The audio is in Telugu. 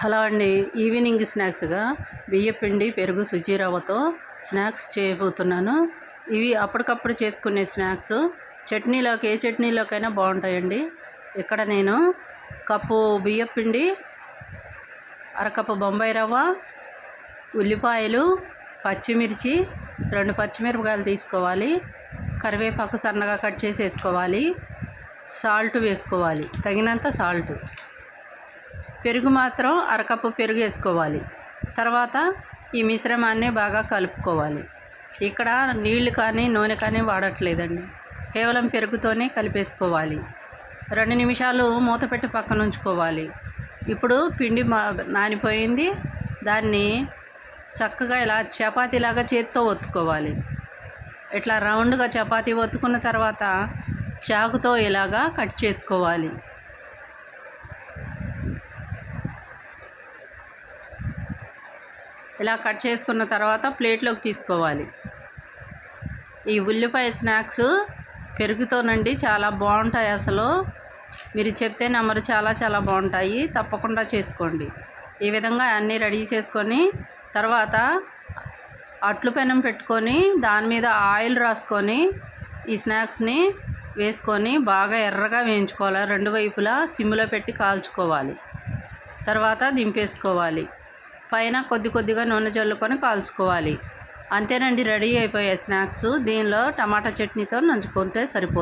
హలో అండి. ఈవినింగ్ స్నాక్స్గా బియ్యపిండి పెరుగు సుజీ రవ్వతో స్నాక్స్ చేయబోతున్నాను. ఇవి అప్పటికప్పుడు చేసుకునే స్నాక్స్. చట్నీలోకి ఏ చట్నీలోకైనా బాగుంటాయండి. ఇక్కడ నేను కప్పు బియ్యపిండి, అరకప్పు బొంబాయి రవ్వ, ఉల్లిపాయలు, పచ్చిమిర్చి, 2 పచ్చిమిరపకాయలు తీసుకోవాలి. కరివేపాకు సన్నగా కట్ చేసి వేసుకోవాలి. సాల్ట్ వేసుకోవాలి, తగినంత సాల్ట్. పెరుగు మాత్రం అరకప్పు పెరుగు వేసుకోవాలి. తర్వాత ఈ మిశ్రమాన్ని బాగా కలుపుకోవాలి. ఇక్కడ నీళ్లు కానీ నూనె కానీ వాడట్లేదండి, కేవలం పెరుగుతోనే కలిపేసుకోవాలి. 2 నిమిషాలు మూత పెట్టి పక్కన ఉంచుకోవాలి. ఇప్పుడు పిండి నానిపోయింది. దాన్ని చక్కగా ఇలా చపాతీలాగా చేత్తో ఒత్తుకోవాలి. ఇట్లా రౌండ్గా చపాతీ ఒత్తుకున్న తర్వాత చాకుతో ఇలాగా కట్ చేసుకోవాలి. ఇలా కట్ చేసుకున్న తర్వాత ప్లేట్లోకి తీసుకోవాలి. ఈ ఉల్లిపాయ స్నాక్స్ పెరుగుతోనండి చాలా బాగుంటాయి. అసలు మీరు చెప్తే నమ్మరు, చాలా చాలా బాగుంటాయి. తప్పకుండా చేసుకోండి. ఈ విధంగా అన్నీ రెడీ చేసుకొని తర్వాత అట్లు పెనం పెట్టుకొని దాని మీద ఆయిల్ రాసుకొని ఈ స్నాక్స్ని వేసుకొని బాగా ఎర్రగా వేయించుకోవాలి. 2 వైపులా సిమ్లో పెట్టి కాల్చుకోవాలి. తర్వాత దింపేసుకోవాలి. పైన కొద్దిగా నూనె చల్లుకొని కాల్చుకోవాలి. అంతేనండి, రెడీ అయిపోయాయి స్నాక్స్. దీనిలో టమాటా చట్నీతో నంచుకుంటే సరిపోతుంది.